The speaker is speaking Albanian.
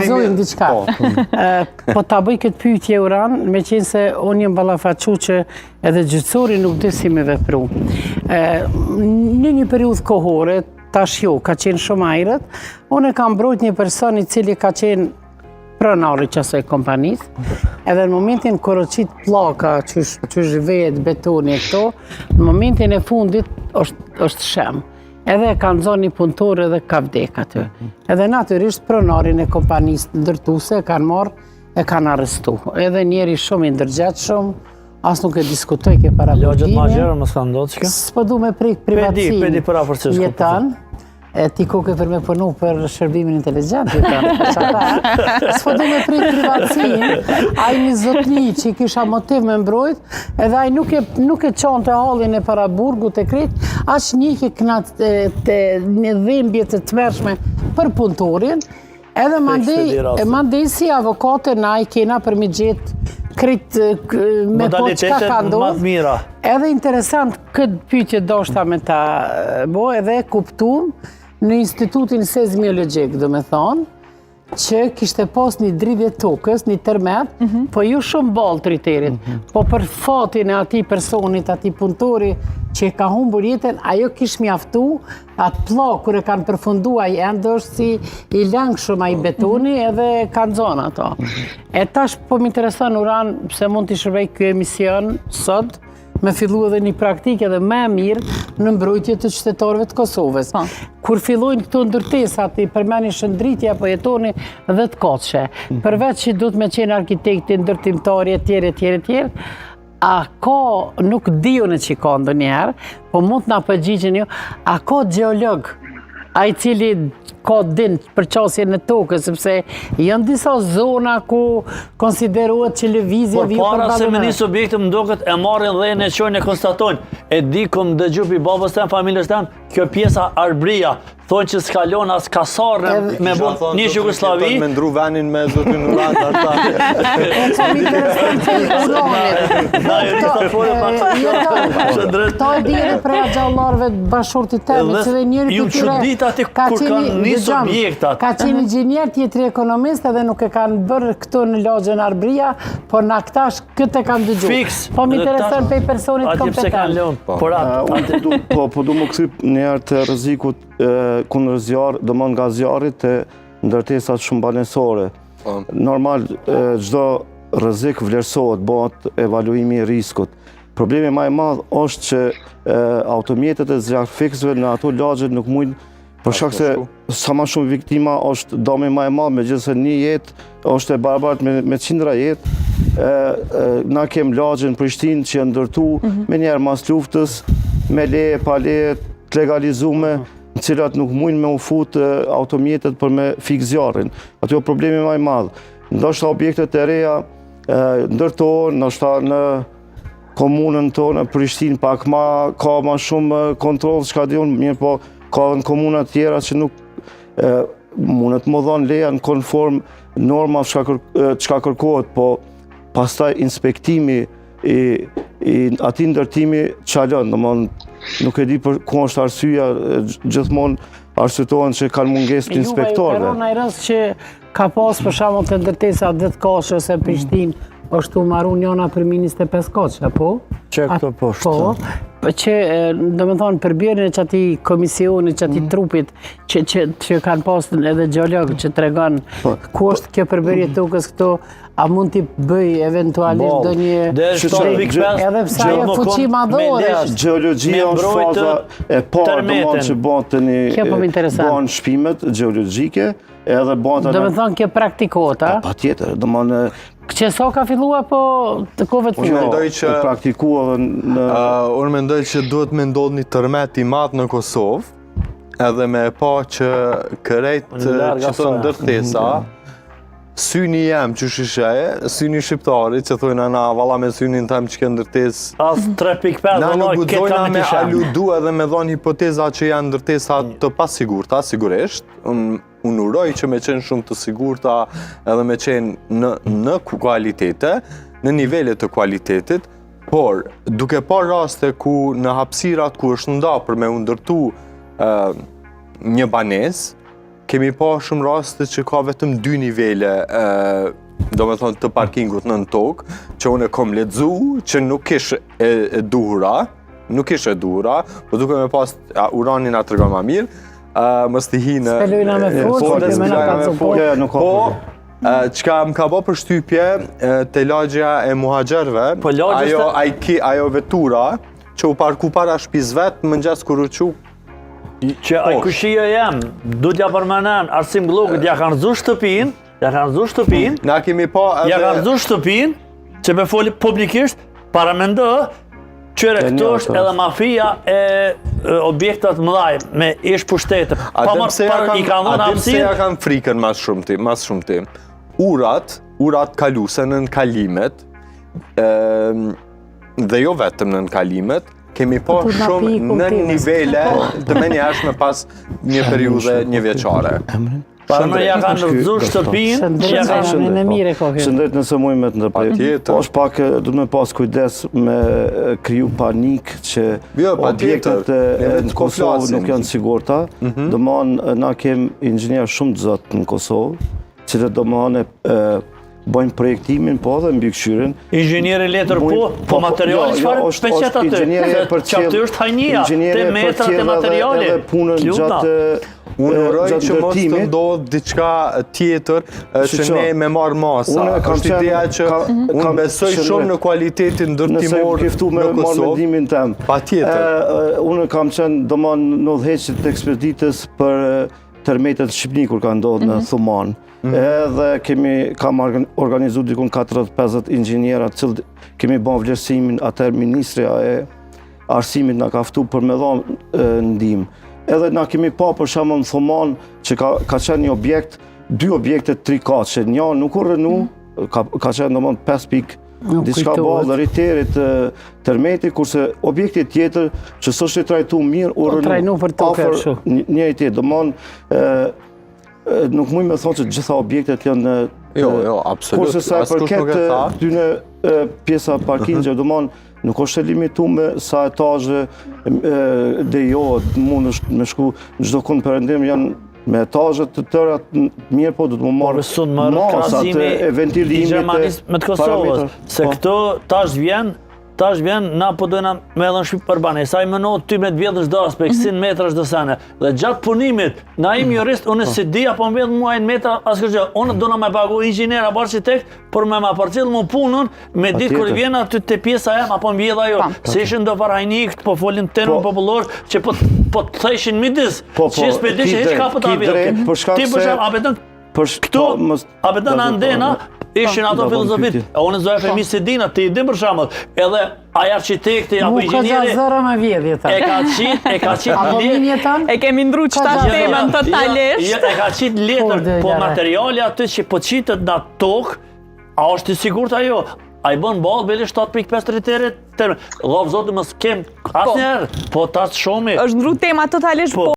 Zojmë diçka. Po ta bëj këtë pyetje Uran, me qenë se unë jem ballafaqu që edhe gjyqësori nuk di si me vepru. Në një periudhë kohore, tash jo, ka qenë shumë ajrët, unë e kam mbrojt një person i cili ka qenë pronari që asoj kompanisë, edhe në momentin kër o qitë plaka, që zhvejet, betoni e këto, në momentin e fundit është shem. Edhe kanë zonë një punëtor edhe ka vdek aty. Edhe natyrisht pronarin e kompanisë ndërtuese kanë marrë e kanë arrestu. Edhe njeri shumë i ndërgjegjshëm, as nuk e diskutoj ke para budime. Logjet ma gjerë, më s'ka ndodhë që ka? S'po du me prik privatsin. Pedi për afer që shko jetan. Ti koke për me punu për shërbimin inteligent, s'po du me prit privatsin, aj një zotni që i kisha motiv me mbrojt, edhe aj nuk e qonë të hallin e para burgu të kret, aq një ke knat të një dhimbje të tmershme për punëtorin, edhe mandej si avokate na i kena për mi gjetë kritë me po qka ka ndodhë. Edhe interesant këtë pyetje doshta me ta bo, edhe kuptum në institutin sezmiologjik, do me thonë, që kishte pas një dridhje tokës, një tërmet, po ju shumë balë të riterit. Po për fatin e ati personit, ati punëtori që ka humbur jetën, ajo kish mjaftu, atë plak kër e kanë përfundu, a i endë është si i lengë shumë a i betoni, edhe kanë zonë ato. E tash po m'intereson Uran, se mund t'i shërbej kjo emision sot, me fillu edhe një praktikë edhe me mirë në mbrojtje të qytetarëve të Kosovës. Kur fillojnë këto ndërtesat, i përmeni shëndritja, po jetoni dhe të koqe. Përveç që du të me qenë arkitekti, ndërtimtari, etjere, a ka, nuk dio në që ka ndë njerë, po mund të nga përgjigjën ju, a ka geolog, a i cili ka din për qasje në tokë, sepse janë disa zona ku konsiderohet që lëvizje vjo për para se me një subjekte më doket e marrin dhe në qojnë e konstatojnë. E di kom dëgju për babës tem, familjes tem, kjo pjesa Arbria, thonë që s'kalon as kasarën me një Jugoslavi. Me ndru venin me zotin Uran, po mi interesën të Këto e dire prej gjallarve bashkërtit temi, që dhe njëri për tyre ka qenë inxhinier, tjetri ekonomist, edhe nuk e kanë bërë këtu në lagjën Arbria, por në këtash këtë e kanë dëgju. Po mi interesën për personit kompetent. Po du më këthyp njërë të rëzikut kundër zjarë, do më nga zjarit të ndërtesat shumë banesore. Normal, gjdo rëzik vlerësohet, bëhet evaluimi i riskut. Problemi ma i madh është që automjetet e zjarë fiksve në ato lagjet nuk mujnë, për shkak se sa ma shumë viktima është dami ma e madh, me gjithë se një jetë është e barabartë me qindra jetë. Na kem lagjen Prishtinë që janë ndërtu me njerë mas luftës, me leje, pa leje, të legalizume, në cilat nuk mujnë me u fut automjetet për me fik zjarrin. Aty o problemi ma i madhë. Ndoshta objektet e reja ndërtohen, ndoshta në komunën tonë, Prishtinë pak ka ma shumë kontrol, shka di unë, mirë po ka në komunat tjera që nuk mundet më dhonë leja në konform norma çka kërkohet, po pastaj inspektimi i ati ndërtimi qalën, nuk e di për ku është arsyeja, gjithmonë arsyetohen që kanë mungesë të inspektorëve. Juve, Perona i rësë që ka pas për shembull të ndërtesa 10 koshe ose Prishtinë, është u marru njona për 25 koshe, po? Që këto poshtë? Po, që, do me thonë, përbjerën e që ati komisioni, që ati trupit, që kanë pas edhe geologë që të regon, ku është kjo përbjerje tukës këto, a mund t'i bëj eventualisht do një... Edhe pësa e fuqi madhore është. Geologjia është faza e parë, do mund që bëhen shpimet geologjike, edhe bëhen... Do me thonë kjo praktikota? Pa tjetër, do mund... Që so ka fillua, po të kove të praktikua në... Unë mendoj që duhet me ndodhë një tërmet i madhë në Kosovë, edhe me pa që kërejt që të ndërtesa, syni jem që shisheje, syni shqiptari që thujna na vala me synin tem që kënë ndërtes... As 3.5, na nuk gudzojna me aludu edhe me dhonë hipoteza që janë ndërtesa të pasigurta, sigurisht. Unë uroj që me qenë shumë të sigurta edhe me qenë në kualitete, në nivellet të kualitetit, por duke pa raste ku në hapsirat ku është nda për me ndërtu një banes, kemi pa shumë raste që ka vetëm 2 nivele, do me thonë të parkingut në tokë, që unë e kom lexu që nuk ish e duhura, po duke me pas urani nga të rëga ma mirë, mës të hi në... Spelojna me forë, po, qka më ka bo për shtypje të lagja e muhagjerve, ajo vetura, që u parku para shpiz vetë, më ngjes kur u qu. Që ai kushia jam, du t'ja përmenen, Arsim Glokut ja kanë rëzu shtëpin, Na kemi pa edhe... ja kanë rëzu shtëpin, që me foli publikisht, para mendo, qëre këto është edhe mafia e objektat mëdhaj, me ish pushtetë. A dim se ja kanë frikën mas shumë tim. Urat kaluse në nkalimet, dhe jo vetëm në nkalimet, kemi pa shumë në nivele të menjashme pas një periudhe një vjeqare. Shënë ja kanë rëzu shtëpin, Shëndet nëse muj me të ndërprej. Po është pak, du me pas kujdes me kriju panik që objektet në Kosovë nuk janë sigurta. Dëman, na kem inxhinier shumë të zëtë në Kosovë, që të dëman bojnë projektimin, po dhe mbikëshyrin. Inxhinieri letër po materiali çfarë shpeqet aty? Që aty është hajnia, te metrat e materiali. Edhe punën gjatë Unë uroj që mos të ndodhë diçka tjetër që ne me marrë masa. Është ideja që unë besoj shumë në kualitetin ndërtimor në Kosovë. Pa tjetër. Unë kam qenë doman në udhëheqjet të ekspeditës për tërmetet Shqipni kur ka ndodhë në Thuman. Edhe kam organizu dikun 40-50 inxhiniera, cilë kemi bon vlerësimin atër Ministria e Arsimit nga kaftu për me dhonë ndim. Edhe na kemi pa për shembull në Thuman që ka qenë një objekt, 2 objekte 3 kaçe, një nuk u rënu, ka qenë domon 5 pikë, diçka ballë rriterit tërmeti, kurse objekti tjetër që s'është i trajtuar mirë u rënu afër njëri tjetër. Domon nuk mund me thonë që gjitha objektet janë Jo, absolut. Kurse sa përket dyne pjesa parkingje, domon nuk është e limitume sa etazhe dhe jo mund është me shku në çdo kund perëndim janë me etazhe të tëra mirë, po du të më marrë masat e ventilimit me të Kosovës, se këto tash vjen na po dojna me edhe në Shqipë për banesa, i mënohet ty me të vjetës das për 100 metra shdo sene. Dhe gjatë punimit, na im jurist, unë si di apo më vjetë muajnë metra asë kërgjë. Unë do na me pagu inxhinier apo architekt, për me ma përcil mu punën, me ditë kër vjen aty të pjesa jem, apo më vjetë ajo. Se ishin do farajnik, po folin termin popullor, që po të theshin midis, që s'pedi që heq kapët a vjetë. Ti përshem, abetën andena, ishin ato filozofit, unë zoja Femi Sedina, ti i dim për shembull, edhe ai arkitekti apo inxhinieri e ka qit e kemi ndru çfarë temën totalisht. E ka qit letër, po materiali aty që po qitet nga tokë, a është i sigurt ajo? Ai bën ballë beli 7.5 riterit, lov zoti mos kem asnjëherë, po tash shumë. Është ndru tema totalisht.